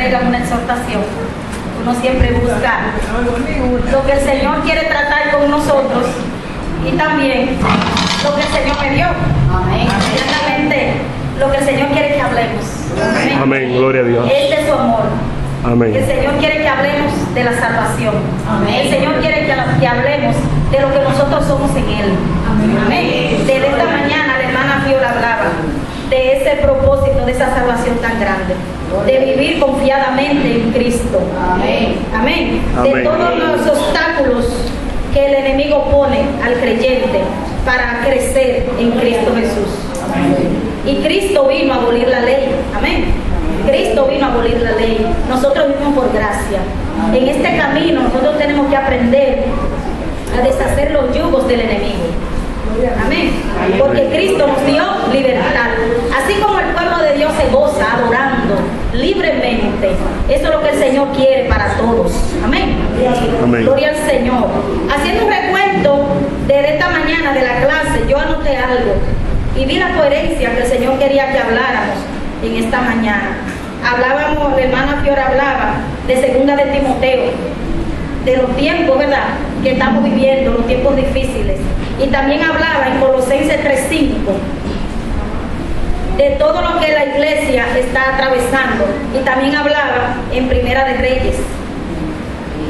llega una exhortación, uno siempre busca lo que el Señor quiere tratar con nosotros y también lo que el Señor me dio. Exactamente lo que el Señor quiere que hablemos. Amén. Amén, gloria a Dios. Es de su amor. Amén. El Señor quiere que hablemos de la salvación. Amén. El Señor quiere que hablemos de lo que nosotros somos en Él. Amén. Amén. Desde esta mañana la hermana Fiora hablaba de ese propósito, de esa salvación tan grande, de vivir confiadamente en Cristo. Amén. Amén. De todos los obstáculos que el enemigo pone al creyente para crecer en Cristo Jesús. Amén. Y Cristo vino a abolir la ley. Amén. Cristo vino a abolir la ley. Nosotros vivimos por gracia. En este camino nosotros tenemos que aprender a deshacer los yugos del enemigo. Amén. Porque Cristo nos dio libertad. Así como el pueblo de Dios se goza adorando libremente, eso es lo que el Señor quiere para todos. Amén. Amén. Gloria al Señor. Haciendo un recuento de esta mañana de la clase, yo anoté algo y vi la coherencia que el Señor quería que habláramos en esta mañana. Hablábamos, la hermana Fiora hablaba de segunda de Timoteo, de los tiempos, ¿verdad?, que estamos viviendo, los tiempos difíciles. Y también hablaba en Colosenses 3:5 de todo lo que la iglesia está atravesando. Y también hablaba en Primera de Reyes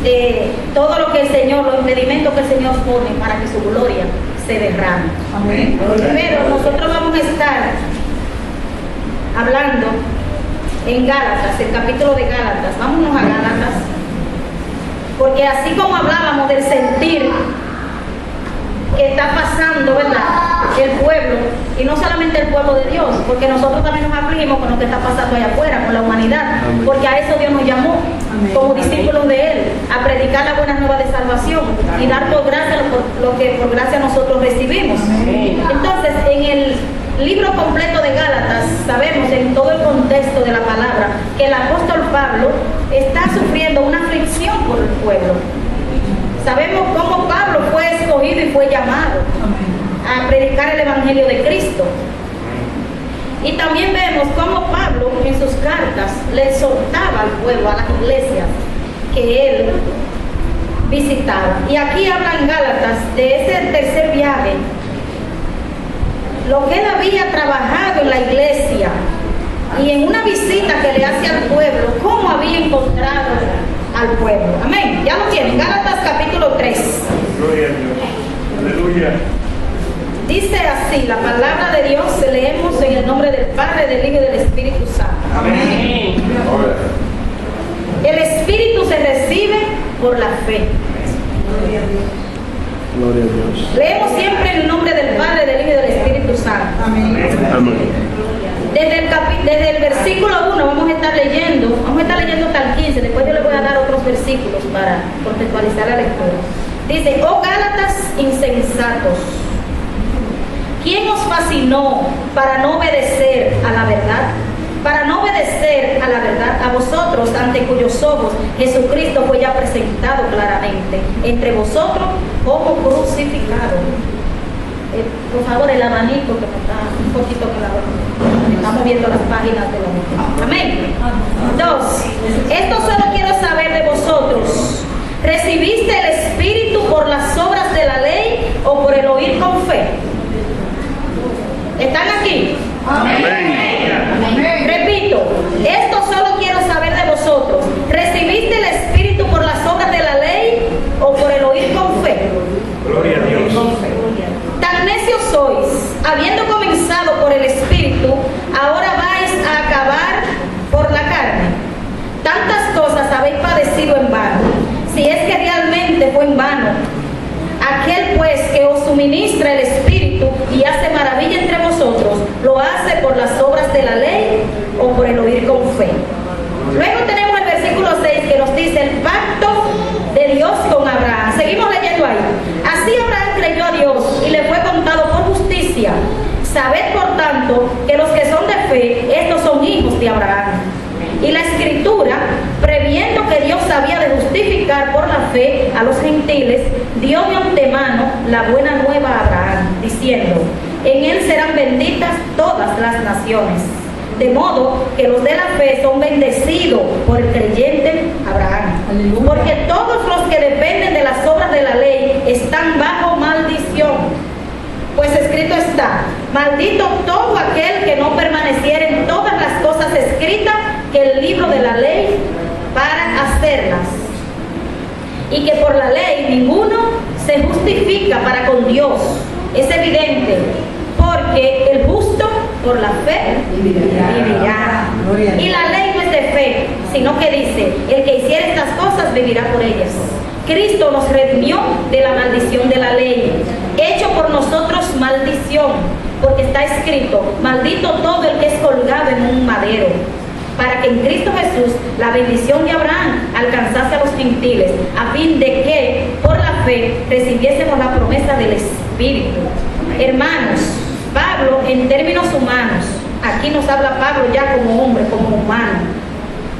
de todo lo que el Señor, los impedimentos que el Señor pone para que su gloria se derrame. Amén. Pero nosotros vamos a estar hablando en Gálatas, el capítulo de Gálatas. Vámonos a Gálatas, porque así como hablábamos del sentir que está pasando, ¿verdad?, el pueblo, y no solamente el pueblo de Dios, porque nosotros también nos afligimos con lo que está pasando allá afuera, con la humanidad. Amén. Porque a eso Dios nos llamó. Amén. Como discípulos de Él, a predicar la buena nueva de salvación. Amén. Y dar por gracia lo que por gracia nosotros recibimos. Amén. Entonces, en el libro completo de Gálatas, sabemos en todo el contexto de la palabra que el apóstol Pablo está sufriendo una aflicción por el pueblo. Sabemos cómo Pablo fue escogido y fue llamado a predicar el evangelio de Cristo. Y también vemos cómo Pablo en sus cartas le exhortaba al pueblo, a las iglesias que él visitaba. Y aquí habla en Gálatas de ese tercer viaje, lo que él había trabajado en la iglesia y en una visita que le hace al pueblo, cómo había encontrado al pueblo. Amén. Ya lo tienen. Gálatas capítulo 3. Gloria a Dios. Aleluya. Dice así la palabra de Dios, leemos en el nombre del Padre, del Hijo y del Espíritu Santo. Amén. El Espíritu se recibe por la fe. Gloria a Dios. Gloria a Dios. Leemos siempre en el nombre del Padre, del Hijo y del Espíritu Santo. Amén. Amén. Desde el versículo 1 vamos a estar leyendo hasta el 15, después yo les voy a dar otros versículos para contextualizar la lectura. Dice: oh Gálatas insensatos, ¿quién os fascinó para no obedecer a la verdad? Para no obedecer a la verdad, a vosotros ante cuyos ojos Jesucristo fue ya presentado claramente entre vosotros como crucificado. Por favor, el abanico que me está un poquito claro. Estamos viendo las páginas de la Amén. 2. Esto solo quiero saber de vosotros. ¿Recibiste el Espíritu por las obras de la ley o por el oír con fe? ¿Están aquí? Amén. Amén. Repito, esto solo quiero saber de vosotros. ¿Recibiste el Espíritu por las obras de la ley o por el oír con fe? Gloria a Dios. Tan necios sois, habiendo comenzado por el Espíritu, ahora vais a acabar por la carne. Tantas cosas habéis padecido en vano, si es que realmente fue en vano. Aquel pues que os suministra el Espíritu y hace maravilla entre vosotros, ¿lo hace por las obras de la ley o por el oír con fe? Luego tenemos el versículo 6 que nos dice el pacto de Dios con Abraham. Seguimos leyendo ahí. Así Abraham creyó a Dios y le fue contado por justicia. Sabed por tanto que los que son de fe, estos son hijos de Abraham. Y la Escritura, previendo que Dios había de justificar por la fe a los gentiles, dio de antemano la buena nueva a Abraham, diciendo: en él serán benditas todas las naciones. De modo que los de la fe son bendecidos por el creyente Abraham. Porque todos los que dependen de las obras de la ley están bajo maldición. Pues escrito está: maldito todo aquel que no permaneciera en todas las cosas escritas que el libro de la ley para hacerlas. Y que por la ley ninguno se justifica para con Dios. Es evidente, porque el justo por la fe vivirá. Y la ley no es de fe, sino que dice: el que hiciera estas cosas vivirá por ellas. Cristo nos redimió de la maldición de la ley, hecho por nosotros maldición, porque está escrito: maldito todo el que es colgado en un madero, para que en Cristo Jesús la bendición de Abraham alcanzase a los gentiles, a fin de que por la fe recibiésemos la promesa del Espíritu. Hermanos, Pablo, en términos humanos, aquí nos habla Pablo ya como hombre, como humano,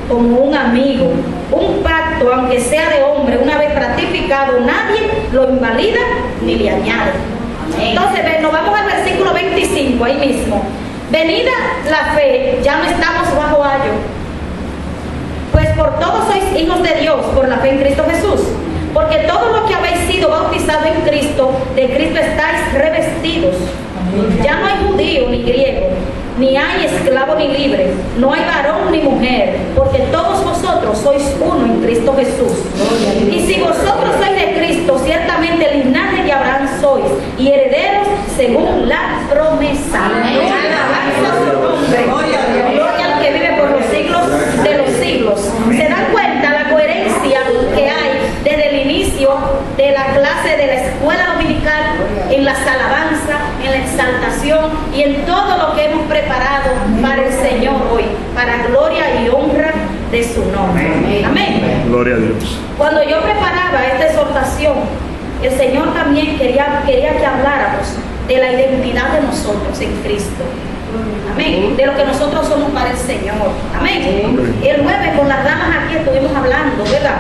como un amigo. Un pacto, aunque sea de hombre, una vez ratificado, nadie lo invalida ni le añade. Entonces, nos vamos al versículo 25, ahí mismo. Venida la fe, ya no estamos bajo ayo, pues por todos sois hijos de Dios por la fe en Cristo Jesús. Porque todos los que habéis sido bautizados en Cristo, de Cristo estáis revestidos. Ya no hay judío ni griego, ni hay esclavo ni libre, no hay varón ni mujer, porque todos vosotros sois uno en Cristo Jesús. Y si vosotros sois de Cristo, ciertamente el linaje de Abraham sois, y herederos según la promesa. Gloria al que vive por los siglos de los siglos. ¿Se dan cuenta la coherencia que hay desde el inicio de la clase de la escuela dominical, en las alabanzas, en la exaltación y en todo lo que hemos preparado para el Señor hoy, para gloria y honra de su nombre? Amén. Gloria a Dios. Cuando yo preparaba esta exhortación, el Señor también quería que habláramos de la identidad de nosotros en Cristo. Amén. De lo que nosotros somos para el Señor. Amén. El jueves con las damas aquí estuvimos hablando, ¿verdad?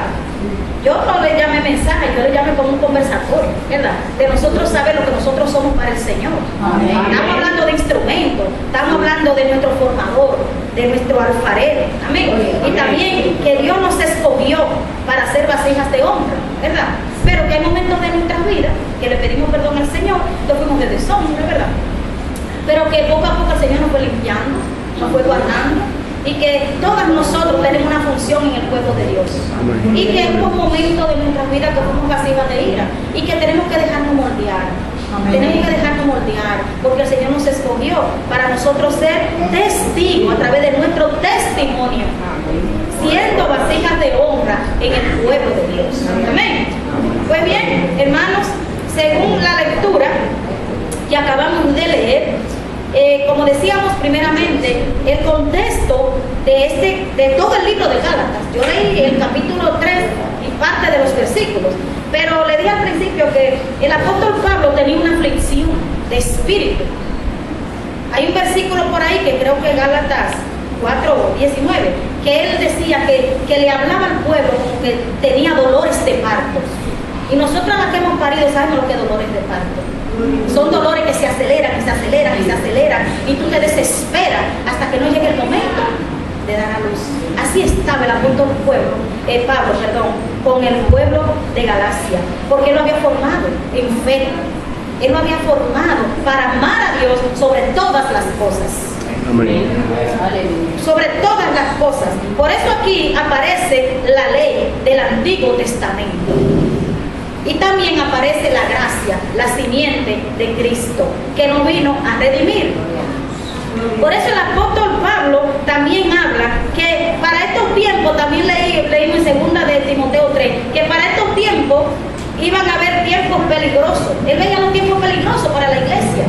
Yo no le llamé mensaje, yo le llamé como un conversatorio, ¿verdad? De nosotros saber lo que nosotros somos para el Señor. Amén. Estamos hablando de instrumentos, estamos hablando de nuestro formador, de nuestro alfarero. Amén. Y también que Dios nos escogió para ser vasijas de honra, ¿verdad? Pero que hay momentos de nuestras vidas que le pedimos perdón al Señor, que fuimos de deshonra, ¿verdad? Pero que poco a poco el Señor nos fue limpiando, nos fue guardando, y que todos nosotros tenemos una función en el pueblo de Dios. Amén. Y que hubo momentos de nuestras vidas que fuimos vasijas de ira y que tenemos que dejarnos moldear. Amén. Tenemos que dejarnos moldear, porque el Señor nos escogió para nosotros ser testigos a través de nuestro testimonio, siendo vasijas de honra en el pueblo de Dios. Amén. Pues bien, hermanos, según la lectura que acabamos de leer, como decíamos primeramente, el contexto de todo el libro de Gálatas. Yo leí el capítulo 3 y parte de los versículos, pero le dije al principio que el apóstol Pablo tenía una aflicción de espíritu. Hay un versículo por ahí que creo que Gálatas 4:19, que él decía que le hablaba al pueblo como que tenía dolores de parto. Y nosotros las que hemos parido sabemos lo que es dolores de parto. Son dolores que se aceleran, y se aceleran, y se aceleran, y tú te desesperas hasta que no llegue el momento de dar a luz. Así estaba el apóstol Pablo, con el pueblo de Galacia, porque él lo había formado en fe. Él lo había formado para amar a Dios sobre todas las cosas. Amén. Sobre todas las cosas. Por eso aquí aparece la ley del Antiguo Testamento. Y también aparece la gracia, la simiente de Cristo, que nos vino a redimir. Por eso el apóstol Pablo también habla que para estos tiempos, también leímos en 2 de Timoteo 3, que para estos tiempos iban a haber tiempos peligrosos. Él veía los tiempos peligrosos para la iglesia,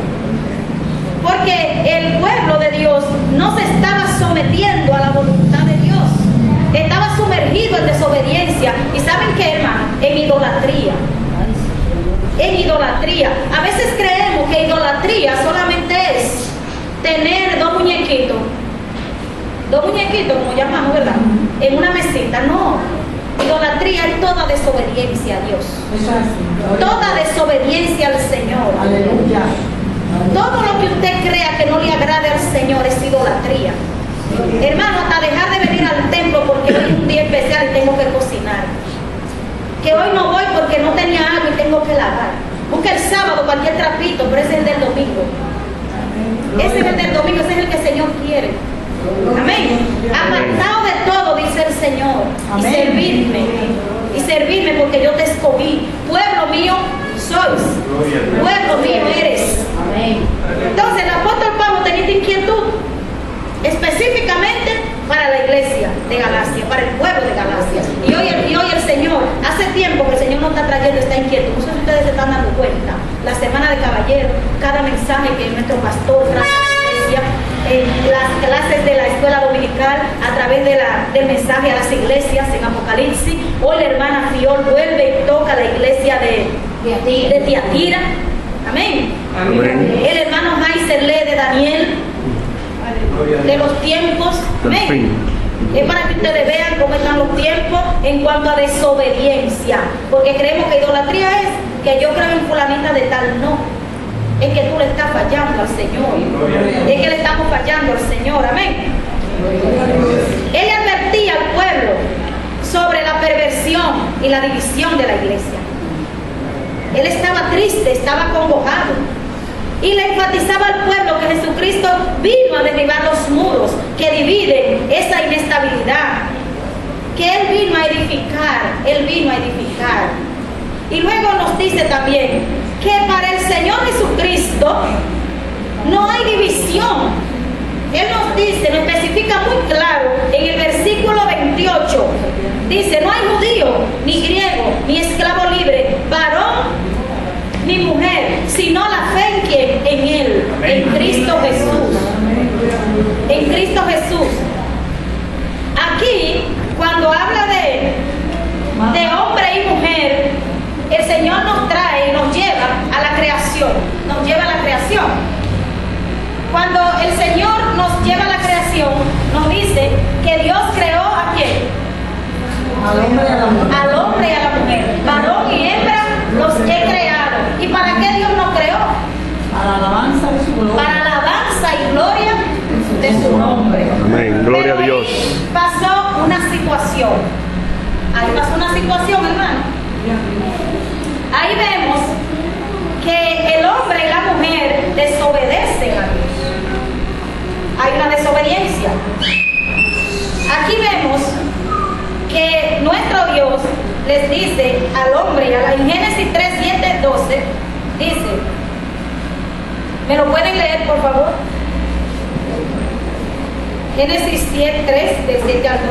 porque el pueblo de Dios no se estaba sometiendo a la voluntad de Dios, estaba sumergido en desobediencia. ¿Y saben qué, hermano? En idolatría. En idolatría. A veces creemos que idolatría solamente es tener dos muñequitos como llamamos, ¿verdad? En una mesita. No, idolatría es toda desobediencia a Dios, toda desobediencia al Señor. Aleluya. Todo lo que usted crea que no le agrade al Señor es idolatría. Hermano, hasta dejar de venir al templo porque hoy es un día especial y tengo que cocinar. Que hoy no voy porque no tenía agua y tengo que lavar. Busca el sábado cualquier trapito, pero ese es el del domingo. Ese es el del domingo, ese es el que el Señor quiere. Amén. Apartado de todo, dice el Señor. Y servirme. Y servirme porque yo te escogí. Pueblo mío sois. Pueblo mío eres. Entonces el apóstol Pablo tenía esta inquietud específicamente para la iglesia de Galacia, para el pueblo de Galacia. Y hoy el Señor, hace tiempo que el Señor nos está trayendo esta inquietud. No sé si ustedes se están dando cuenta. La semana de caballero, cada mensaje que nuestro pastor trae a la iglesia, las clases de la escuela dominical a través del mensaje a las iglesias en Apocalipsis. Hoy la hermana Fiol vuelve y toca la iglesia de Tiatira. Amén. Amén. El hermano Heiser lee de Daniel, de los tiempos. Amén. Es para que ustedes vean cómo están los tiempos en cuanto a desobediencia. Porque creemos que idolatría es que yo creo en fulanita de tal. No. Es que tú le estás fallando al Señor. Es que le estamos fallando al Señor. Amén. Él advertía al pueblo sobre la perversión y la división de la iglesia. Él estaba triste, estaba acongojado. Y le enfatizaba al pueblo que Jesucristo vino a derribar los muros que dividen esa inestabilidad. Que Él vino a edificar. Y luego nos dice también que para el Señor Jesucristo no hay división. Él nos dice, nos especifica muy claro en el versículo 28. Dice, no hay judío, ni griego, ni esclavo libre, varón ni mujer, sino la fe en quién, en Él, en Cristo Jesús. En Cristo Jesús. Aquí, cuando habla de hombre y mujer, el Señor nos trae y nos lleva a la creación. Nos lleva a la creación. Cuando el Señor nos lleva a la creación, nos dice que Dios creó ¿a quién? Al hombre y a la mujer. Varón y hembra los he creado. ¿Y para qué Dios nos creó? Para la alabanza de su gloria. Para la alabanza y gloria de su nombre. Amén. Gloria Pero a Dios. ahí pasó una situación. Ahí pasó una situación, hermano. Ahí vemos que el hombre y la mujer desobedecen a Dios. Hay una desobediencia. Aquí vemos que nuestro Dios les dice al hombre, en Génesis 3, 7, 12, dice, ¿me lo pueden leer por favor? Génesis 7, 3, del 7 al 12.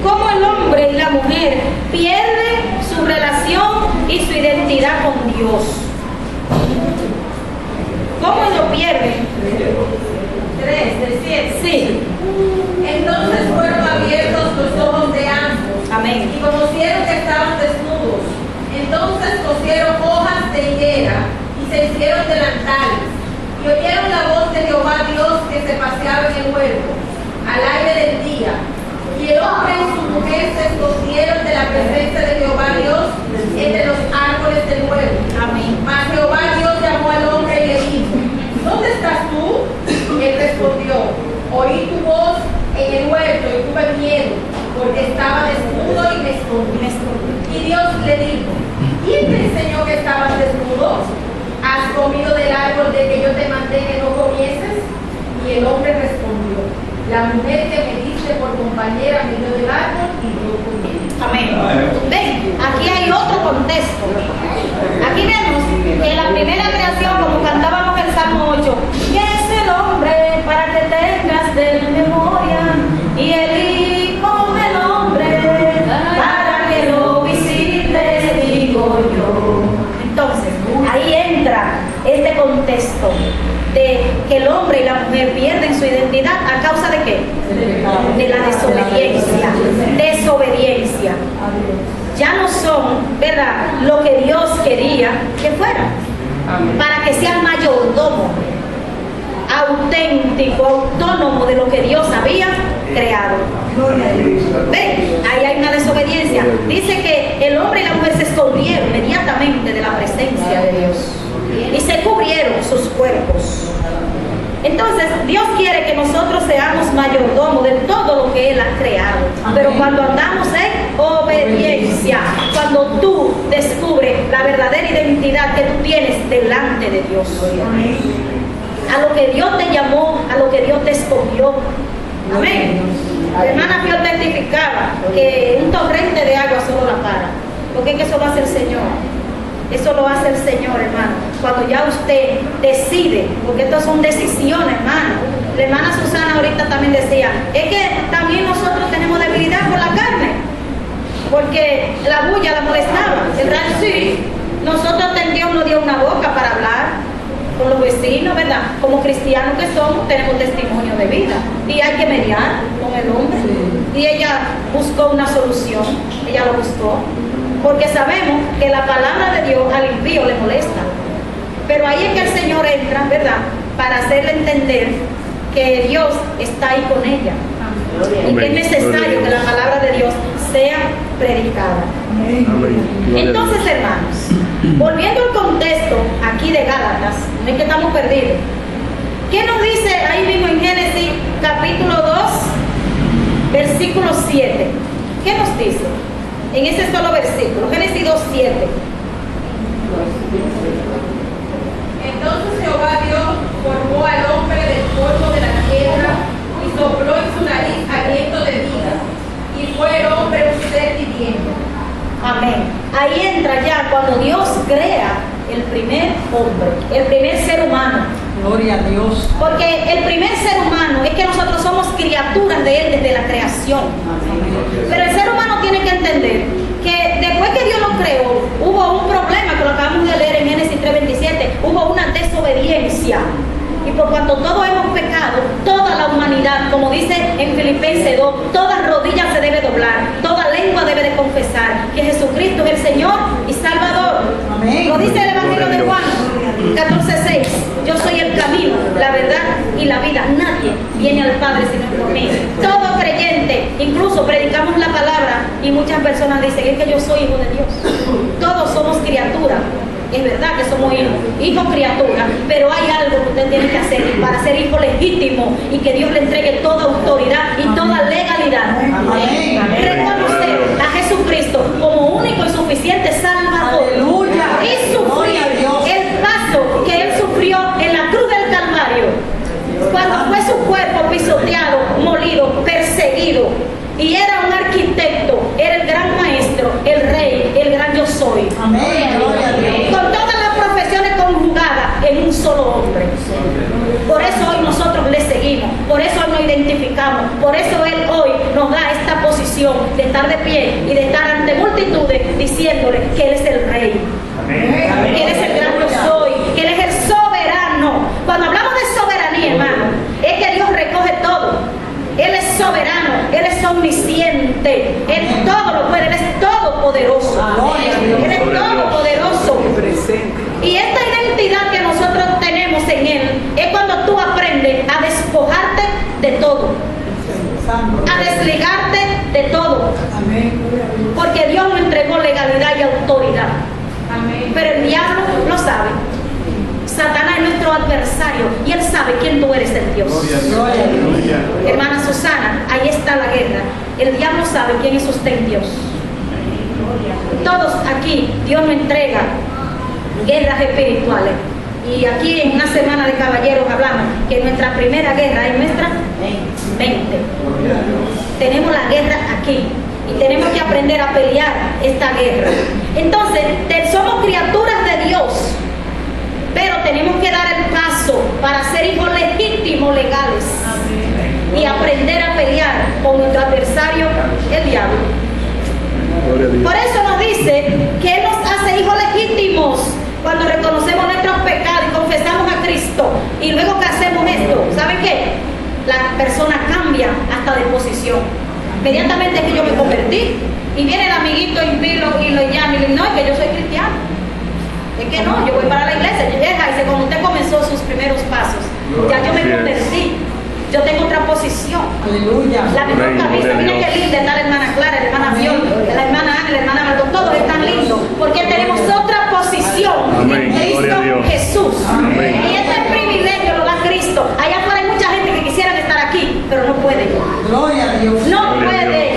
Cómo el hombre y la mujer pierden su relación y su identidad con Dios. ¿Cómo lo pierden? 3, del 7. Sí. Entonces fueron abiertos los ojos de ambos. Amén. Y conocieron que estaban desnudos. Entonces cosieron hojas de higuera y se hicieron delantales. Y oyeron la voz de Jehová Dios que se paseaba en el huerto, al aire del día. Y el hombre y su mujer se escondieron de la presencia de Jehová Dios entre los árboles del huerto. Amén. Mas Jehová Dios llamó al hombre y le dijo, ¿dónde estás tú? Él respondió, oí tu voz en el huerto y tuve miedo, porque estaba desnudo y me escondí. Y Dios le dijo, ¿quién te enseñó que estabas desnudo? ¿Has comido del árbol de que yo te mandé que no comieses? Y el hombre respondió, la mujer que me diste por compañera me dio del árbol y yo comí. Amén. Ven, aquí hay otro contexto. Aquí vemos que la primera creación, como cantábamos en el Salmo 8, que es el hombre para que tengas de memoria, y el hijo del hombre para que lo visites, digo yo. Entonces, ahí entra este contexto de que el hombre y la mujer pierden su identidad a causa de qué? De la desobediencia. Desobediencia. Ya no son, ¿verdad?, lo que Dios quería que fueran. Para que sea mayordomo, auténtico, autónomo de lo que Dios había creado. Ven, ahí hay una desobediencia. Dice que el hombre y la mujer se escondieron inmediatamente de la presencia de Dios y se cubrieron sus cuerpos. Entonces, Dios quiere que nosotros seamos mayordomos de todo lo que Él ha creado. Pero cuando andamos en obediencia, cuando tú descubres la verdadera identidad que tú tienes delante de Dios, a lo que Dios te llamó, a lo que Dios te escogió. Amén. La hermana Fior testificaba que un torrente de agua solo la para. Porque es que eso lo hace el Señor. Eso lo hace el Señor, hermano. Cuando ya usted decide, porque estas son decisiones, hermano. La hermana Susana ahorita también decía, es que también nosotros tenemos debilidad por la carne. Porque la bulla la molestaba. El rayo sí. Nosotros Dios nos dio una boca para hablar con los vecinos, ¿verdad? Como cristianos que somos, tenemos testimonio de vida. Y hay que mediar con el hombre. Y ella buscó una solución. Ella lo buscó. Porque sabemos que la palabra de Dios al impío le molesta. Pero ahí es que el Señor entra, ¿verdad? Para hacerle entender que Dios está ahí con ella. Y que es necesario que la palabra de Dios sea predicada. Entonces, hermanos, volviendo al contexto aquí de Gálatas, no es que estamos perdidos. ¿Qué nos dice ahí mismo en Génesis capítulo 2, versículo 7? ¿Qué nos dice? En ese solo versículo, Génesis 2, 7. Entonces Jehová Dios formó al hombre del polvo de la tierra y sopló en su nariz aliento de vida, y fue el hombre un ser viviente. Amén. Ahí entra ya cuando Dios crea el primer hombre, el primer ser humano. Gloria a Dios. Porque el primer ser humano es que nosotros somos criaturas de Él desde la creación. Pero el ser humano tiene que entender que después que Dios lo creó, hubo un problema que lo acabamos de leer en Génesis 3:27, hubo una desobediencia. Y por cuanto todos hemos pecado, toda la humanidad, como dice en Filipenses 2, toda rodilla se debe doblar, toda lengua debe de confesar que Jesucristo es el Señor y Salvador. Amén. Lo dice el Evangelio de Juan 14:6. Yo soy el camino, la verdad y la vida. Nadie viene al Padre sino por mí. Todo creyente, incluso predicamos la palabra y muchas personas dicen, es que yo soy hijo de Dios. Todos somos criaturas. Es verdad que somos hijos criaturas, pero hay algo que usted tiene que hacer para ser hijo legítimo y que Dios le entregue toda autoridad y toda legalidad. Reconocer a Jesucristo como único y suficiente Salvador. Aleluya. Y sufrir el paso que Él sufrió en la cruz del Calvario, cuando fue su cuerpo pisoteado, molido, perseguido. Y era un arquitecto, era el gran maestro, el rey, el gran yo soy. Amén. Gloria a Dios. Con todas las profesiones conjugadas en un solo hombre. Por eso hoy nosotros le seguimos, por eso hoy nos identificamos, por eso Él hoy nos da esta posición de estar de pie y de estar ante multitudes diciéndole que Él es el rey. Amén. Que Él es el gran yo soy, que Él es el soberano. Cuando hablamos de soberanía, hermano, es que Dios recoge todo. Él es soberano, Él es omnisciente, Él todo lo puede, Él es todopoderoso. Él es todopoderoso. Y esta identidad que nosotros tenemos en Él es cuando tú aprendes a despojarte de todo, a desligarte de todo. Porque Dios nos entregó legalidad y autoridad. Pero el diablo lo sabe. Satanás es nuestro adversario y él sabe quién tú eres en Dios. Hermana Susana, ahí está la guerra. El diablo sabe quién es usted en Dios. Todos aquí, Dios nos entrega guerras espirituales. Y aquí en una semana de caballeros hablamos que nuestra primera guerra es nuestra mente. Tenemos la guerra aquí y tenemos que aprender a pelear esta guerra. Entonces, somos criaturas de Dios. Pero tenemos que dar el paso para ser hijos legítimos, legales. Y aprender a pelear con nuestro adversario, el diablo. Por eso nos dice que Él nos hace hijos legítimos cuando reconocemos nuestros pecados y confesamos a Cristo. Y luego que hacemos esto, ¿saben qué? La persona cambia hasta de posición. Inmediatamente que yo me convertí y viene el amiguito impilo y lo llama y le dice, no, es que yo soy cristiano. Es que no, yo voy para la iglesia, y cuando usted comenzó sus primeros pasos, ya yo me convertí, yo tengo otra posición. Aleluya. La mejor camisa, mira qué linda está la hermana Clara, la hermana Fiona, la hermana Ana, la hermana Margot, todos están lindos, porque tenemos otra posición en Cristo Jesús. Y este privilegio lo da Cristo. Hay a Dios. No puede,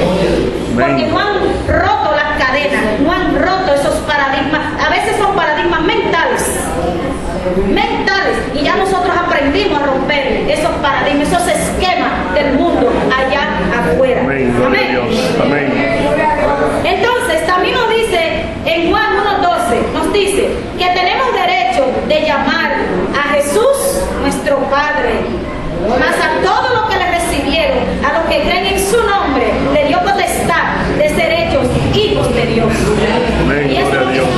porque no han roto las cadenas, no han roto esos paradigmas. A veces son paradigmas mentales, y ya nosotros aprendimos a romper esos paradigmas, esos esquemas del mundo allá afuera. Amén. Gloria a Dios. Amén. Entonces también nos dice en Juan 1:12, nos dice que tenemos derecho de llamar a Jesús nuestro Padre, mas a todos los que le recibieron, a los que creen en su nombre, le dio potestad de ser hechos hijos de Dios. Amén. Y eso Gloria a Dios.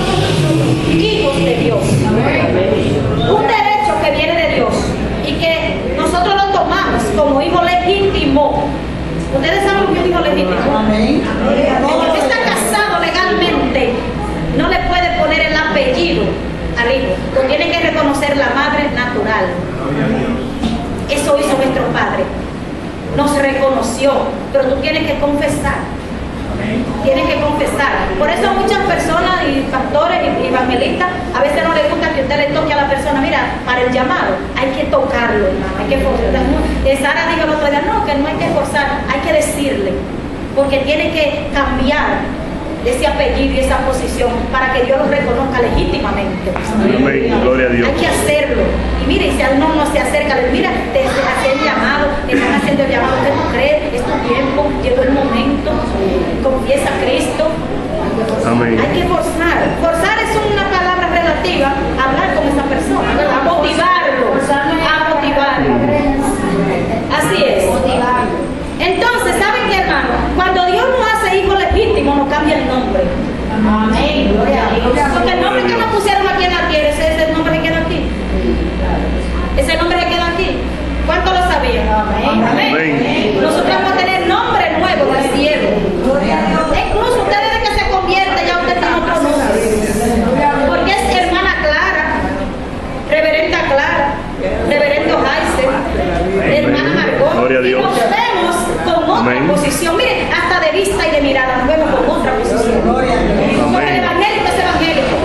hijos de Dios. Un derecho que viene de Dios y que nosotros lo tomamos como hijo legítimo. Ustedes saben lo que es un hijo legítimo. Amén. El que está casado legalmente no le puede poner el apellido al hijo. Lo tiene que reconocer la madre natural. Eso hizo nuestro Padre. Nos reconoció, pero tú tienes que confesar. Tienes que confesar. Por eso muchas personas y pastores y evangelistas a veces no les gusta que usted le toque a la persona. Mira, para el llamado hay que tocarlo, hermano, hay que forzar. Sara dijo el otro día, no, que no hay que forzar, hay que decirle, porque tiene que cambiar ese apellido y esa posición para que Dios lo reconozca legítimamente. Amén. Gloria a Dios. Hay que hacerlo. Y mire, si a uno no se acerca, le mira, te hacen llamado, te están haciendo el llamado, usted no cree, es tu tiempo, llegó el momento, confiesa a Cristo. Amén. Hay que forzar. Forzar es una palabra relativa a hablar con esa persona, a motivarlo, a motivarlo. Así es. Entonces, ¿saben qué, hermano? Cuando Dios nos hace hijo legítimo, nos cambia el nombre. Amén. Gloria a Dios. Porque el nombre que nos pusieron aquí en la tierra, ese es el nombre que queda aquí. Ese nombre que queda aquí. ¿Cuánto lo sabían? Amén. Amén. Nosotros vamos a tener nombre nuevo del cielo. Incluso usted desde que se convierte, ya usted tiene otro nombre. Porque es hermana Clara, reverenda Clara, reverendo Jaise, hermana Margot. Gloria a Y Dios. nos vemos con otra Amén. posición. Mire, hasta de vista y de mirada nos vemos con otra posición. Gloria a Dios. Porque el evangélico es evangélico.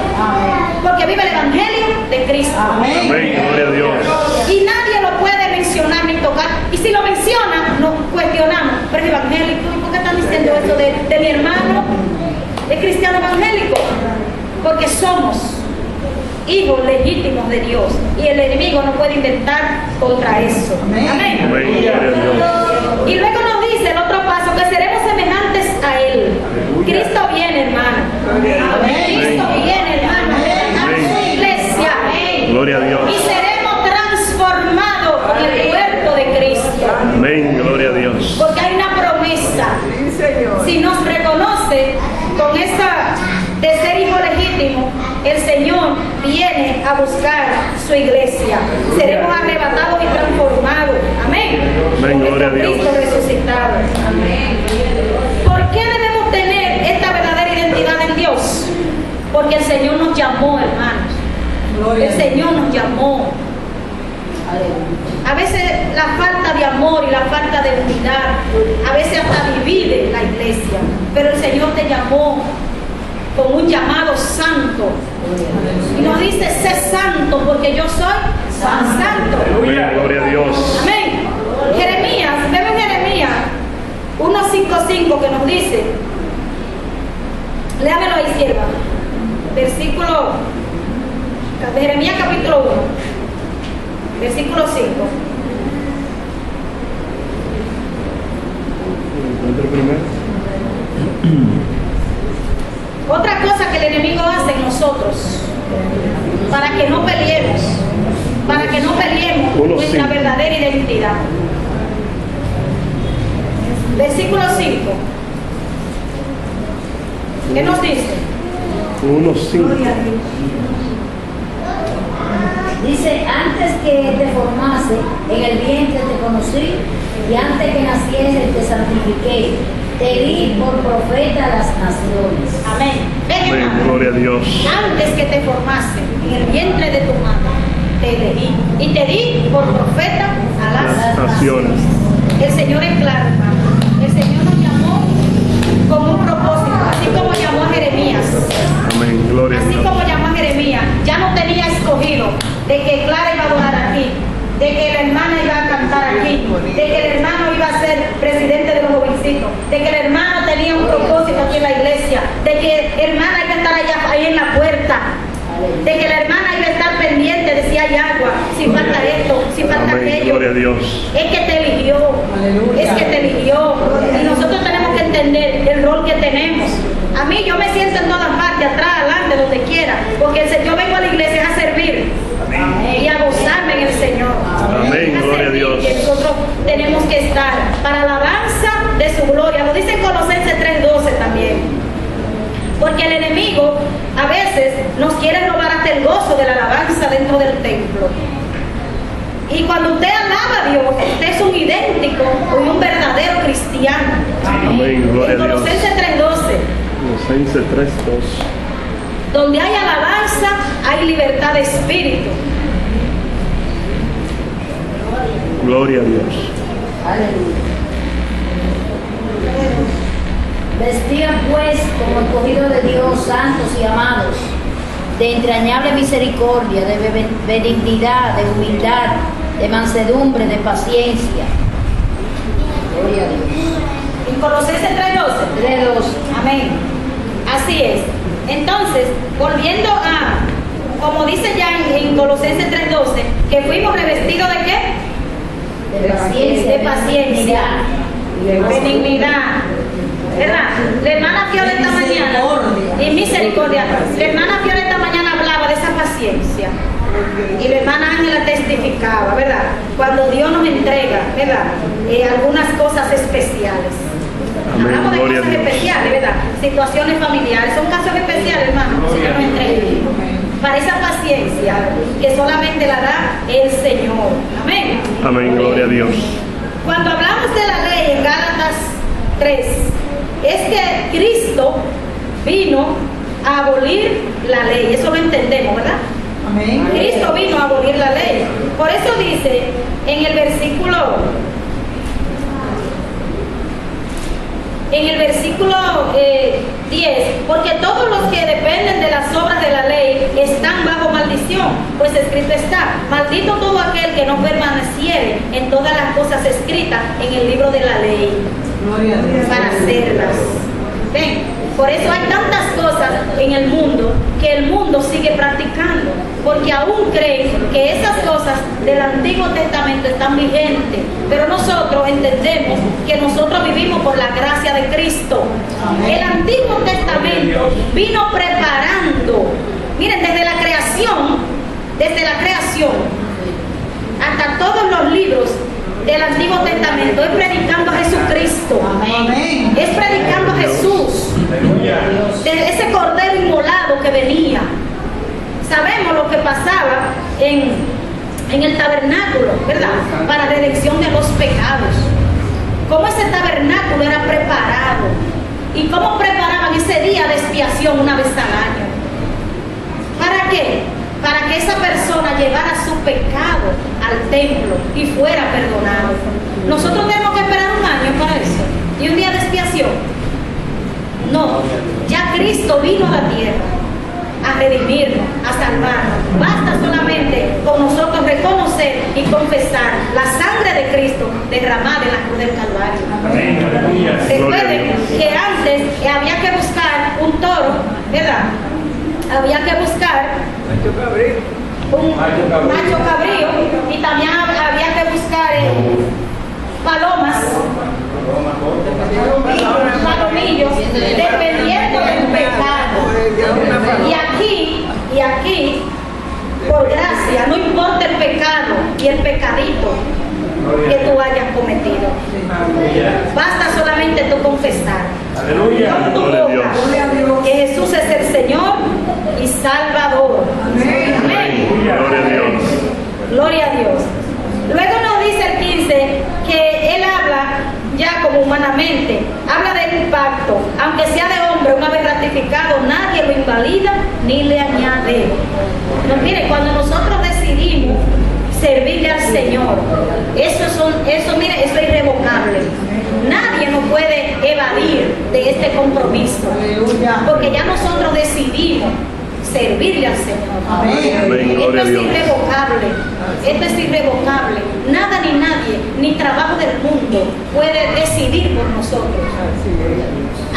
Porque vive el evangelio de Cristo. Amén. Amén. Gloria a Dios. Y nadie lo puede mencionar ni tocar. Y si lo menciona, nos cuestionamos. Pero es evangélico. ¿Y por qué están diciendo esto de mi hermano? Es cristiano evangélico. Porque somos hijos legítimos de Dios. Y el enemigo no puede inventar contra eso. Amén. Amén. Amén. Gloria a Dios. Y luego nos dice el otro paso que seremos semejantes a Él. Cristo viene, hermano. Cristo viene, hermano. A su iglesia. Gloria a Dios. Y seremos transformados en el cuerpo de Cristo. Amén. Gloria a Dios. Porque hay una promesa. Si nos reconoce con esa de ser hijo legítimo, el Señor viene a buscar su iglesia. Seremos arrebatados y transformados. Amén. Amén, Con gloria a Dios. Cristo resucitado. Amén. ¿Por qué debemos tener esta verdadera identidad en Dios? Porque el Señor nos llamó, hermanos. Gloria El a Dios. Señor nos llamó. A veces la falta de amor y la falta de unidad, a veces hasta divide la iglesia. Pero el Señor te llamó con un llamado santo. Y nos dice, sé santo porque yo soy santo. Amén. Gloria a Dios. Amén. Jeremías, vemos en Jeremías 1:5:5 que nos dice, léamelo ahí, sierva. Versículo de Jeremías capítulo 1, versículo 5. ¿Encuentro primero? Otra cosa que el enemigo hace en nosotros, para que no peleemos nuestra 1:5. verdadera identidad. Versículo 5. ¿Qué nos dice? 1:5. Dice, antes que te formase, en el vientre te conocí, y antes que nacieses te santifiqué, te di por profeta a las naciones. Amén. Ven, Amén. hermano. Gloria a Dios. Antes que te formase en el vientre de tu madre, te elegí y te di por profeta a las Naciones. El Señor es claro, hermano. El Señor nos llamó con un propósito, así como llamó a Jeremías. Amén. Gloria a Así Dios. como llamó a Jeremías, ya no tenía escogido de que Clara iba a adorar aquí, de que la hermana iba a cantar aquí, de que el hermano iba a ser presidente de los jovencitos el rol que tenemos. A mí yo me siento en todas partes, atrás, adelante, donde quiera, porque yo vengo a la iglesia a servir y a gozarme en el Señor. Amén, A gloria a servir, Dios. que nosotros tenemos que estar para alabanza de su gloria. Lo dice en Colosenses 3:12 también. Porque el enemigo a veces nos quiere robar hasta el gozo de la alabanza dentro del templo. Y cuando usted alaba a Dios, usted es un idéntico y un verdadero cristiano. Amén, gloria En a Dios. Colosenses 3:12, Colosenses 3:2. donde hay alabanza, hay libertad de espíritu. Gloria a Dios. Aleluya. Vestían pues como escogidos de Dios, santos y amados, de entrañable misericordia, de benignidad, de humildad, de mansedumbre, de paciencia. Gloria a Dios. En Colosenses 3:12. 3:12. Amén. Así es. Entonces, volviendo a, como dice ya en Colosenses 3:12, que fuimos revestidos de qué? De paciencia. De paciencia. Benignidad. ¿Verdad? La hermana Fiora esta mañana, y misericordia, la hermana Fiora esta mañana hablaba de esa paciencia. Y la hermana Ángela testificaba, ¿verdad? Cuando Dios nos entrega, ¿verdad? Algunas cosas especiales. Amén, Hablamos de gloria a cosas Dios. especiales, ¿verdad? Situaciones familiares, son casos especiales, hermano, que nos entrega. Para esa paciencia que solamente la da el Señor. Amén. Amén, gloria a Dios. Cuando hablamos de la ley en Gálatas 3, es que Cristo vino a abolir la ley. Eso lo entendemos, ¿verdad? Amén. Cristo vino a abolir la ley. Por eso dice en el versículo 10, porque todos los que dependen de las obras de la ley están bajo maldición, pues escrito está, maldito todo aquel que no permaneciere en todas las cosas escritas en el libro de la ley Gloria a Dios. para hacerlas. ¿Ven? Por eso hay tantas cosas en el mundo que el mundo sigue practicando, porque aún creen que esas cosas del Antiguo Testamento están vigentes, pero nosotros entendemos que nosotros vivimos por la gracia de Cristo. El Antiguo Testamento vino preparando, miren, desde la creación hasta todos los libros del Antiguo Testamento es predicando a Jesucristo. Amén. Es predicando a Jesús, de ese cordero inmolado que venía. Sabemos lo que pasaba en el tabernáculo, ¿verdad? Para redención de los pecados. Cómo ese tabernáculo era preparado y cómo preparaban ese día de expiación una vez al año. ¿Para qué? Para que esa persona llevara su pecado al templo y fuera perdonado. Nosotros tenemos que esperar un año para eso y un día de expiación. No, ya Cristo vino a la tierra a redimirnos, a salvarnos. Basta solamente con nosotros reconocer y confesar la sangre de Cristo derramada en la cruz del Calvario. Recuerden que antes había que buscar un toro, ¿verdad? Había que buscar un macho cabrío y también había que buscar palomas, palomillos, dependiendo del pecado. Y aquí, por gracia, no importa el pecado y el pecadito que tú hayas cometido. Basta solamente tú confesar con tu boca que Jesús es el Señor y Salvador. Amén. Gloria a Dios. Gloria a Dios. Luego nos dice el 15 que él habla ya como humanamente, habla del pacto, aunque sea de hombre, una vez ratificado, nadie lo invalida ni le añade. No, mire, cuando nosotros decidimos servirle al Señor, eso es irrevocable. Nadie nos puede evadir de este compromiso, porque ya nosotros decidimos servirle al Señor. Amén, Esto gloria a es Dios. irrevocable. Esto es irrevocable. Nada ni nadie, ni trabajo del mundo puede decidir por nosotros.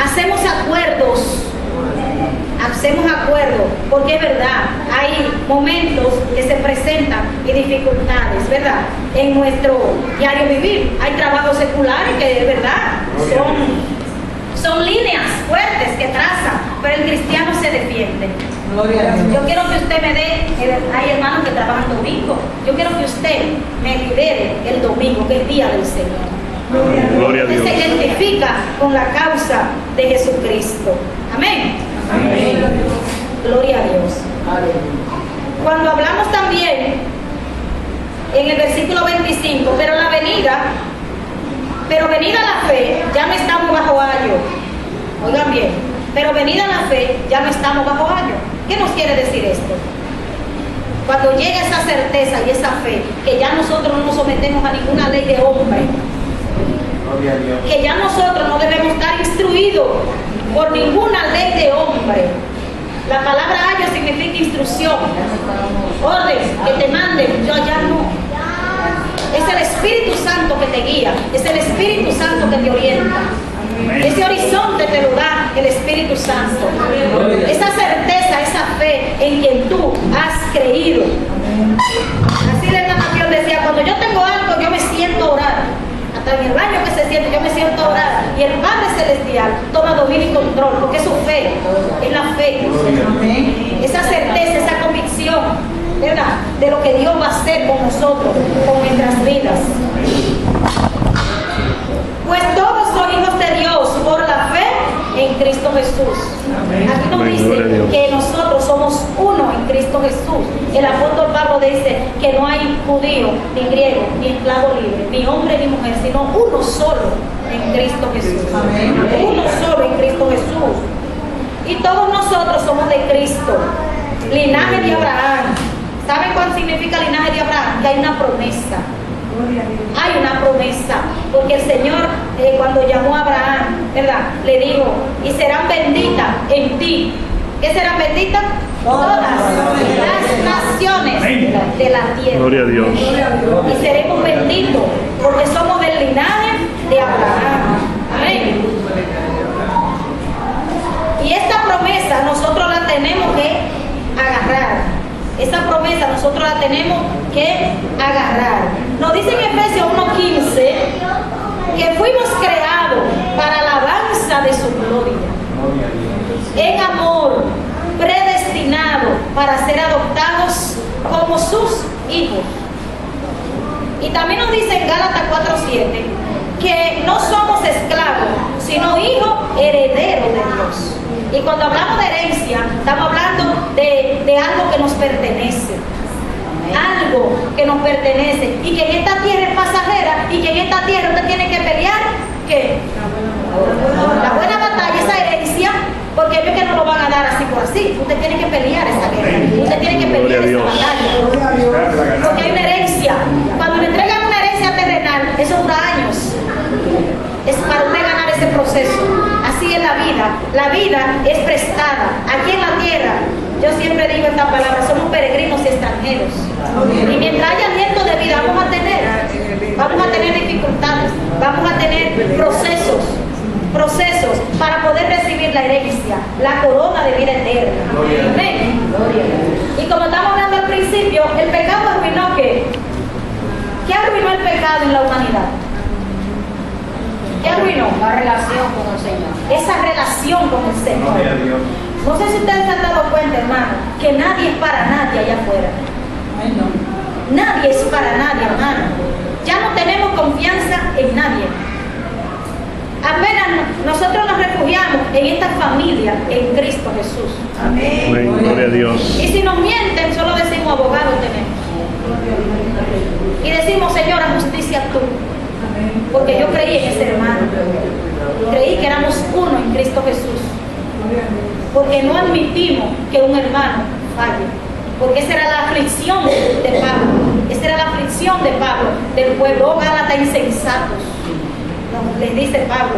Hacemos acuerdos, porque es verdad, hay momentos que se presentan y dificultades, ¿verdad? En nuestro diario vivir. Hay trabajos seculares que es verdad, Son líneas fuertes que trazan, pero el cristiano se defiende. Gloria a Dios. Yo quiero que usted me dé, hay hermanos que trabajan domingo, yo quiero que usted me lidere el domingo, que es día del Señor. Gloria a Usted Dios. se identifica con la causa de Jesucristo. Amén. Amén. Gloria a Dios. Cuando hablamos también en el versículo 25, pero venida la fe, ya no estamos bajo ayo. Oigan bien, pero venida la fe, ya no estamos bajo ayo. ¿Qué nos quiere decir esto? Cuando llega esa certeza y esa fe, que ya nosotros no nos sometemos a ninguna ley de hombre, que ya nosotros no debemos estar instruidos por ninguna ley de hombre. La palabra ayo significa instrucción, orden, que te manden. Yo ya no. Es el Espíritu Santo que te guía, es el Espíritu Santo que te orienta. Ese horizonte te lo da el Espíritu Santo. Esa certeza, esa fe en quien tú has creído. Así la hermana Pior decía, cuando yo tengo algo, yo me siento a orar. Hasta en el baño que se siente, yo me siento a orar. Y el Padre Celestial toma dominio y control, porque es su fe, es la fe. Esa certeza, esa convicción, ¿verdad?, de lo que Dios va a hacer con nosotros, con nuestras vidas. Pues todos son hijos de Dios por la fe en Cristo Jesús. Aquí nos Amén, dice gloria a Dios. que nosotros somos uno en Cristo Jesús. El apóstol Pablo dice que no hay judío, ni griego, ni esclavo libre, ni hombre ni mujer, sino uno solo en Cristo Jesús. Amén. Uno solo en Cristo Jesús. Y todos nosotros somos de Cristo, linaje de Abraham. ¿Saben cuál significa linaje de Abraham? Que hay una promesa. Hay una promesa, porque el Señor cuando llamó a Abraham, ¿verdad?, le dijo, y serán benditas en ti. ¿Qué serán benditas? Todas las naciones de la tierra. Gloria a Dios. Y seremos benditos porque somos del linaje de Abraham. Amén. Y esta promesa nosotros la tenemos que agarrar. Esa promesa nosotros la tenemos que agarrar. Nos dice en Efesios 1:15 que fuimos creados para la alabanza de su gloria, en amor, predestinados para ser adoptados como sus hijos. Y también nos dice en Gálatas 4:7 que no somos esclavos, sino hijos herederos de Dios. Y cuando hablamos de herencia, estamos hablando de algo que nos pertenece. Algo que nos pertenece. Y que en esta tierra es pasajera. Y que en esta tierra usted tiene que pelear. ¿Qué? La buena batalla, esa herencia. Porque yo que no lo van a dar así por así. Usted tiene que pelear esa guerra. Usted tiene que pelear esa batalla. Porque hay una herencia. Cuando le entregan una herencia terrenal, eso dura años. Es para usted ganar ese proceso. Así es la vida. La vida es prestada. Aquí en la tierra, yo siempre digo esta palabra, somos peregrinos y extranjeros. Y mientras haya aliento de vida, vamos a tener dificultades, vamos a tener procesos para poder recibir la herencia, la corona de vida eterna. Amén. Y como estamos hablando al principio, el pecado arruinó ¿qué? ¿Qué arruinó el pecado en la humanidad? ¿Qué arruinó? La relación con el Señor. Esa relación con el Señor. No sé si ustedes se han dado cuenta, hermano, que nadie es para nadie allá afuera. Nadie es para nadie, hermano. Ya no tenemos confianza en nadie. Apenas nosotros nos refugiamos en esta familia, en Cristo Jesús. Amén. Gloria a Dios. Y si nos mienten, solo decimos abogado tenemos. Y decimos, Señora, justicia tú. Porque yo creí en ese hermano. Creí que éramos uno en Cristo Jesús. Porque no admitimos que un hermano falle. Porque esa era la aflicción de Pablo. Esa era la aflicción de Pablo, del pueblo. Oh, Gálatas insensatos. Les dice Pablo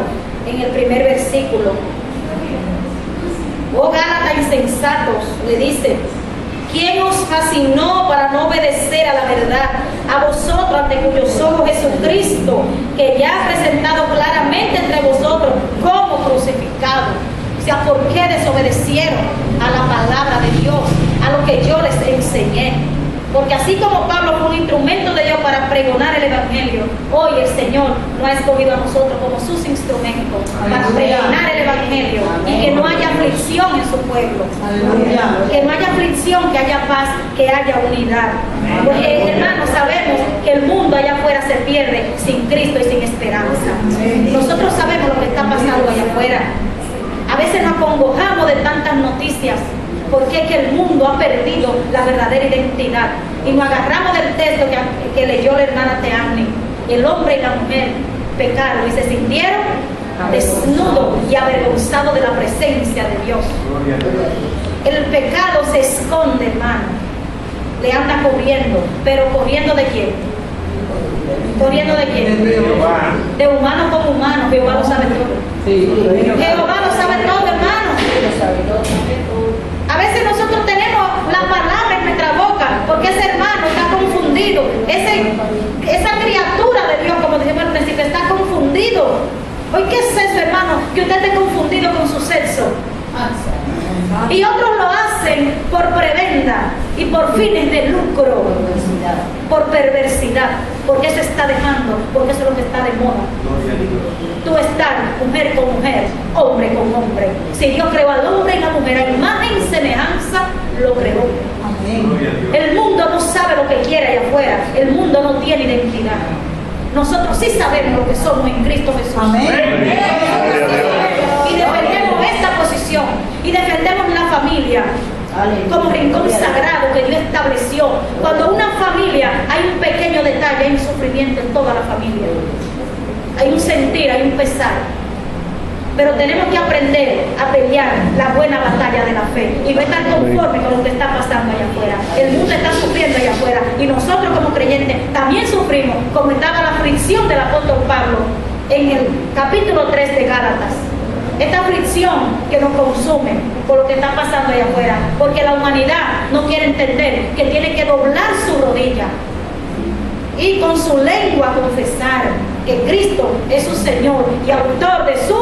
en el primer versículo. Oh, Gálatas insensatos, le dice. ¿Quién os fascinó para no obedecer a la verdad? A vosotros, ante cuyos ojos Jesucristo, que ya ha presentado claramente entre vosotros como crucificado. O sea, ¿por qué desobedecieron a la palabra de Dios? A lo que yo les enseñé. Porque así como Pablo fue un instrumento de Dios para pregonar el Evangelio, hoy el Señor nos ha escogido a nosotros como sus instrumentos para pregonar el Evangelio y que no haya aflicción en su pueblo. Que no haya aflicción, que haya paz, que haya unidad. Porque, hermanos, sabemos que el mundo allá afuera se pierde sin Cristo y sin esperanza. Nosotros sabemos lo que está pasando allá afuera. A veces nos acongojamos de tantas noticias, porque es que el mundo ha perdido la verdadera identidad. Y nos agarramos del texto que leyó la hermana Teani. El hombre y la mujer pecaron y se sintieron desnudos y avergonzados de la presencia de Dios. El pecado se esconde, hermano. Le anda corriendo. ¿Pero corriendo de quién? ¿Corriendo de quién? De humano con humano. Jehová lo sabe todo. Jehová lo sabe todo, hermano. A veces nosotros tenemos la palabra en nuestra boca porque ese hermano está confundido. Esa criatura de Dios, como dijimos al principio, está confundido. Hoy, ¿qué es eso, hermano? Que usted esté confundido con su sexo. Y otros lo hacen por prebenda y por fines de lucro, por perversidad, porque eso está dejando, porque eso es lo que está de moda. Tú estás mujer con mujer, hombre con hombre. Si Dios creó al hombre y la mujer a imagen y semejanza, lo creó. El mundo no sabe lo que quiere allá afuera. El mundo no tiene identidad. Nosotros sí sabemos lo que somos en Cristo Jesús. Y defendemos esta posición. Y defendemos la familia como rincón sagrado que Dios estableció. Cuando una familia hay un pequeño detalle, hay un sufrimiento en toda la familia. Hay un sentir, hay un pesar. Pero tenemos que aprender a pelear la buena batalla de la fe y no estar conforme con lo que está pasando allá afuera. El mundo está sufriendo allá afuera y nosotros como creyentes también sufrimos, como estaba la aflicción del apóstol Pablo en el capítulo 3 de Gálatas. Esta aflicción que nos consume por lo que está pasando allá afuera, porque la humanidad no quiere entender que tiene que doblar su rodilla y con su lengua confesar que Cristo es su Señor y autor de su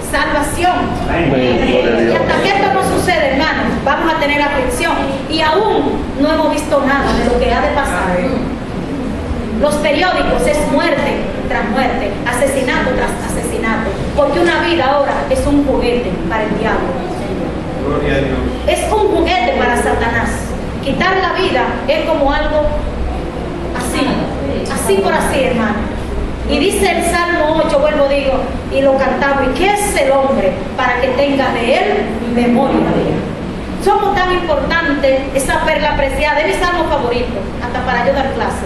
salvación. Y hasta que esto no sucede, hermanos, vamos a tener aflicción y aún no hemos visto nada de lo que ha de pasar. Los periódicos es muerte tras muerte, asesinato tras asesinato, porque una vida ahora es un juguete para el diablo. Es un juguete para Satanás. Quitar la vida es como algo así por así, hermano. Y dice el Salmo 8, vuelvo digo, y lo cantamos, ¿y qué es el hombre para que tenga de él memoria? Somos tan importantes, esa perla preciada, es mi salmo favorito, hasta para yo dar clase,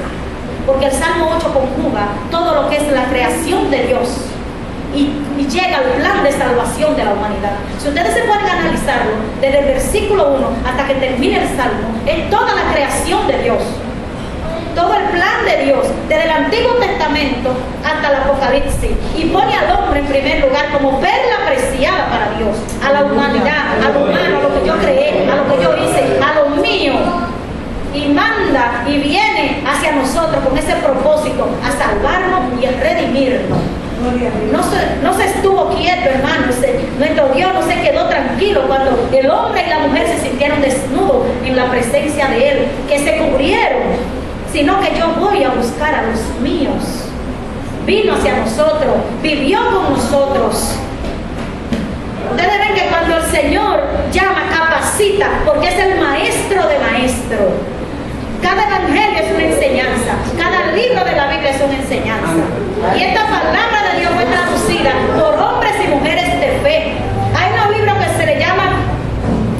porque el Salmo 8 conjuga todo lo que es la creación de Dios y llega al plan de salvación de la humanidad. Si ustedes se pueden analizarlo, desde el versículo 1 hasta que termine el Salmo, es toda la creación de Dios. Todo el plan de Dios, desde el Antiguo Testamento hasta el Apocalipsis, y pone al hombre en primer lugar como perla preciada para Dios, a la humanidad, a lo humano, a lo que yo creé, a lo que yo hice, a lo mío, y manda y viene hacia nosotros con ese propósito, a salvarnos y a redimirnos. No se estuvo quieto, hermano. Nuestro Dios no se quedó tranquilo cuando el hombre y la mujer se sintieron desnudos en la presencia de Él, que se cubrieron, sino que yo voy a buscar a los míos. Vino hacia nosotros, vivió con nosotros. Ustedes ven que cuando el Señor llama, capacita, porque es el maestro de maestros. Cada evangelio es una enseñanza, cada libro de la Biblia es una enseñanza. Y esta palabra de Dios fue traducida por hombres y mujeres de fe. Hay unos libros que se le llaman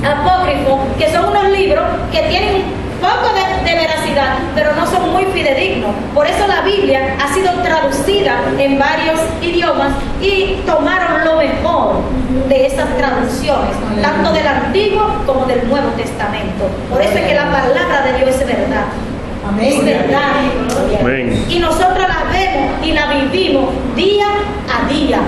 apócrifos, que son unos libros que tienen poco de veracidad, pero no son muy fidedignos. Por eso la Biblia ha sido traducida en varios idiomas y tomaron lo mejor de esas traducciones, tanto del Antiguo como del Nuevo Testamento. Por eso es que la palabra de Dios es verdad. Es verdad. Amén. Y nosotros la vemos y la vivimos día a día.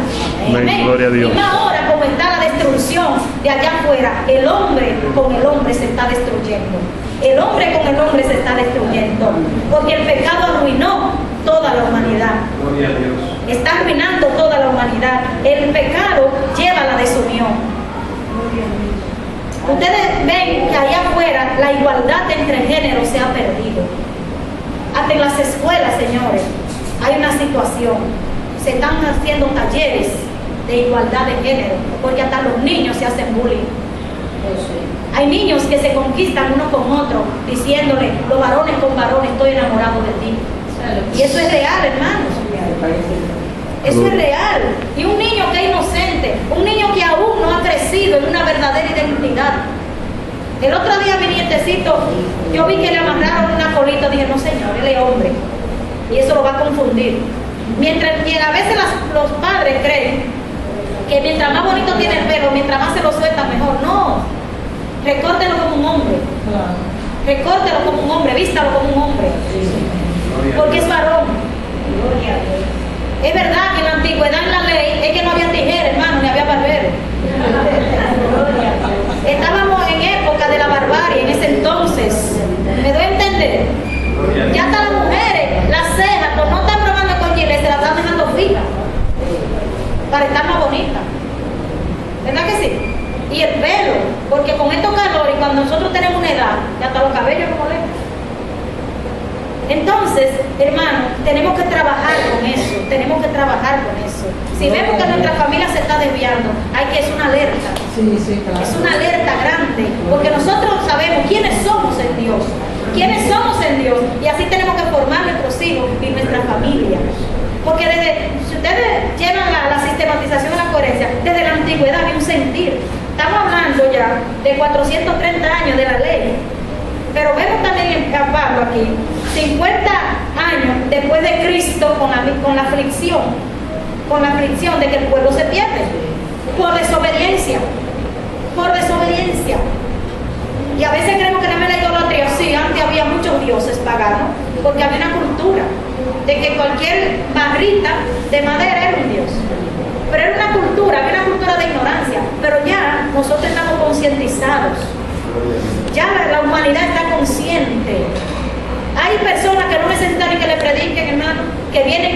Amén. Gloria a Dios. Y ahora, como está la destrucción de allá afuera, el hombre con el hombre se está destruyendo. El hombre con el hombre se está destruyendo, porque el pecado arruinó toda la humanidad. Gloria a Dios. Está arruinando toda la humanidad. El pecado lleva a la desunión. Ustedes ven que allá afuera la igualdad entre géneros se ha perdido. Hasta en las escuelas, señores, hay una situación. Se están haciendo talleres de igualdad de género, porque hasta los niños se hacen bullying. Hay niños que se conquistan uno con otro, diciéndole, los varones con varones, estoy enamorado de ti. Y eso es real, hermanos. Eso es real. Y un niño que es inocente, un niño que aún no ha crecido en una verdadera identidad. El otro día mi nietecito, yo vi que le amarraron una colita, dije, no señor, él es hombre. Y eso lo va a confundir. Mientras que a veces los padres creen que mientras más bonito tiene el pelo, mientras más se lo suelta, mejor. No. Recórtelo como un hombre. Recórtelo como un hombre, vístalo como un hombre. Porque es varón. Es verdad que en la antigüedad en la ley es que no había tijera, hermano, ni había barbero. Estábamos en época de la barbarie, en ese entonces. ¿Me doy a entender? Ya hasta las mujeres, las cejas, pues no están probando con gilet, se las están dejando fijas para estar más bonitas. ¿Verdad que sí? Y el pelo, porque con estos calores, cuando nosotros tenemos una edad, ya hasta los cabellos nos molestan. Entonces, hermano, tenemos que trabajar con eso, tenemos que trabajar con eso. Si vemos que nuestra familia se está desviando, es una alerta. Sí, claro. Es una alerta grande, porque nosotros sabemos quiénes somos en Dios, quiénes somos en Dios, y así tenemos que formar nuestros hijos y nuestra familia. Porque si ustedes llevan la sistematización de la coherencia, desde la antigüedad había un sentir. Estamos hablando ya de 430 años de la ley. Pero vemos también en Pablo aquí, 50 años después de Cristo con la aflicción de que el pueblo se pierde por desobediencia. Y a veces creemos que no es la idolatría. Sí, antes había muchos dioses paganos, porque había una cultura de que cualquier barrita de madera era un dios. Pero era una cultura, había una cultura de ignorancia. Pero ya nosotros estamos concientizados. Ya la humanidad está consciente. Hay personas que no necesitan ni que le prediquen, hermano, que vienen